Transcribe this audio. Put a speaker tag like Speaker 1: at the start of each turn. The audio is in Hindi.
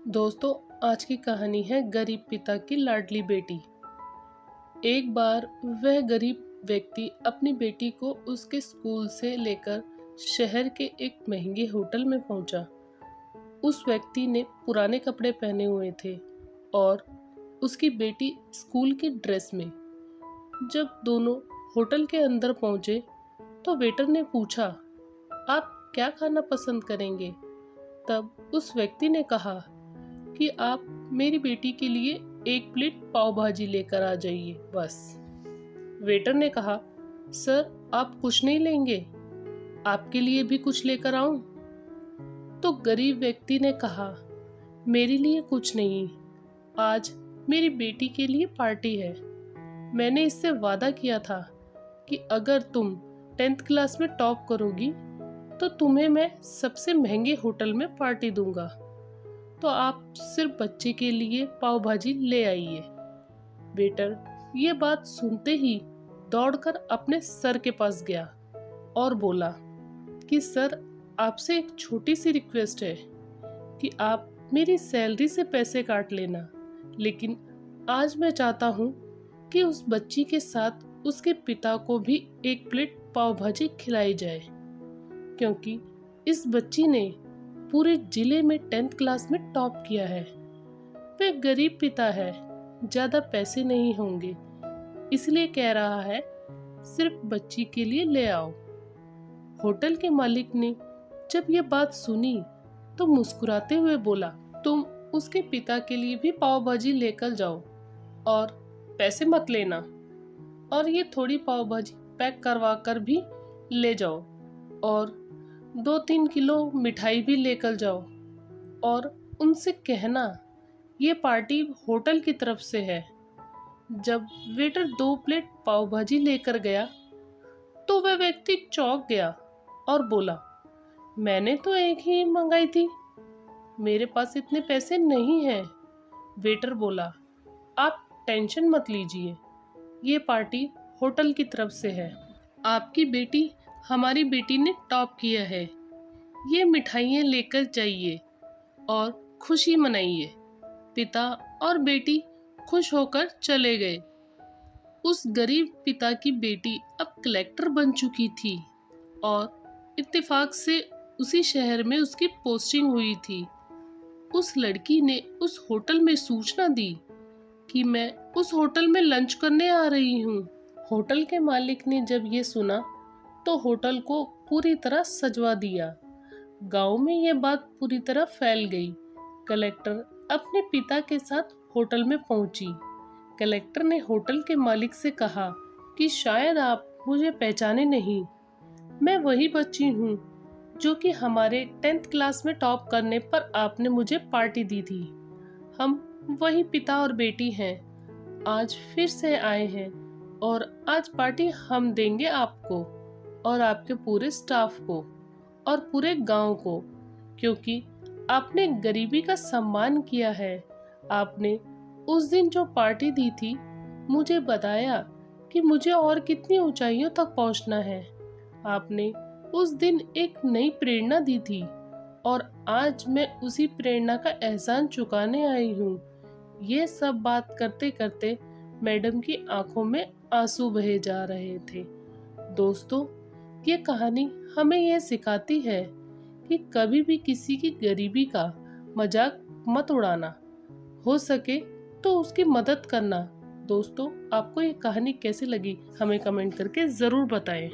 Speaker 1: दोस्तों, आज की कहानी है गरीब पिता की लाडली बेटी। एक बार वह गरीब व्यक्ति अपनी बेटी को उसके स्कूल से लेकर शहर के एक महंगे होटल में पहुंचा। उस व्यक्ति ने पुराने कपड़े पहने हुए थे और उसकी बेटी स्कूल की ड्रेस में। जब दोनों होटल के अंदर पहुंचे तो वेटर ने पूछा, आप क्या खाना पसंद करेंगे? तब उस व्यक्ति ने कहा कि आप मेरी बेटी के लिए एक प्लेट पाव भाजी लेकर आ जाइए बस। वेटर ने कहा, सर आप कुछ नहीं लेंगे? आपके लिए भी कुछ लेकर आऊं? तो गरीब व्यक्ति ने कहा, मेरे लिए कुछ नहीं, आज मेरी बेटी के लिए पार्टी है। मैंने इससे वादा किया था कि अगर तुम 10th क्लास में टॉप करोगी तो तुम्हें मैं सबसे महंगे होटल में पार्टी दूंगा, तो आप सिर्फ बच्चे के लिए पाव भाजी ले आइए। वेटर ये बात सुनते ही दौड़कर अपने सर के पास गया और बोला कि सर, आपसे एक छोटी सी रिक्वेस्ट है कि आप मेरी सैलरी से पैसे काट लेना, लेकिन आज मैं चाहता हूँ कि उस बच्ची के साथ उसके पिता को भी एक प्लेट पाव भाजी खिलाई जाए, क्योंकि इस बच्ची ने पूरे जिले में 10th क्लास में टॉप किया है। वह गरीब पिता है, ज्यादा पैसे नहीं होंगे, इसलिए कह रहा है सिर्फ बच्ची के लिए ले आओ। होटल के मालिक ने जब यह बात सुनी तो मुस्कुराते हुए बोला, तुम उसके पिता के लिए भी पाव भाजी लेकर जाओ और पैसे मत लेना, और ये थोड़ी पाव भाजी पैक करवा कर भी ले जाओ और 2-3 किलो मिठाई भी लेकर जाओ, और उनसे कहना ये पार्टी होटल की तरफ से है। जब वेटर 2 प्लेट पाव भाजी लेकर गया तो वह व्यक्ति चौंक गया और बोला, मैंने तो एक ही मंगाई थी, मेरे पास इतने पैसे नहीं हैं। वेटर बोला, आप टेंशन मत लीजिए, ये पार्टी होटल की तरफ से है। आपकी बेटी हमारी बेटी ने टॉप किया है, ये मिठाइयाँ लेकर जाइए और खुशी मनाइए। पिता और बेटी खुश होकर चले गए। उस गरीब पिता की बेटी अब कलेक्टर बन चुकी थी और इत्तेफाक से उसी शहर में उसकी पोस्टिंग हुई थी। उस लड़की ने उस होटल में सूचना दी कि मैं उस होटल में लंच करने आ रही हूँ। होटल के मालिक ने जब ये सुना तो होटल को पूरी तरह सजवा दिया। गांव में यह बात पूरी तरह फैल गई। कलेक्टर अपने पिता के साथ होटल में पहुंची। कलेक्टर ने होटल के मालिक से कहा कि शायद आप मुझे पहचाने नहीं, मैं वही बच्ची हूँ जो कि हमारे 10th क्लास में टॉप करने पर आपने मुझे पार्टी दी थी। हम वही पिता और बेटी हैं, आज फिर से आए हैं और आज पार्टी हम देंगे आपको और आपके पूरे स्टाफ को और पूरे गांव को, क्योंकि आपने गरीबी का सम्मान किया है। आपने उस दिन जो पार्टी दी थी मुझे बताया कि मुझे और कितनी ऊंचाइयों तक पहुंचना है। आपने उस दिन एक नई प्रेरणा दी थी और आज मैं उसी प्रेरणा का एहसान चुकाने आई हूँ। ये सब बात करते करते मैडम की आंखों में आंसू बहे जा रहे थे। दोस्तों, ये कहानी हमें यह सिखाती है कि कभी भी किसी की गरीबी का मजाक मत उड़ाना, हो सके तो उसकी मदद करना। दोस्तों, आपको ये कहानी कैसी लगी हमें कमेंट करके ज़रूर बताएं।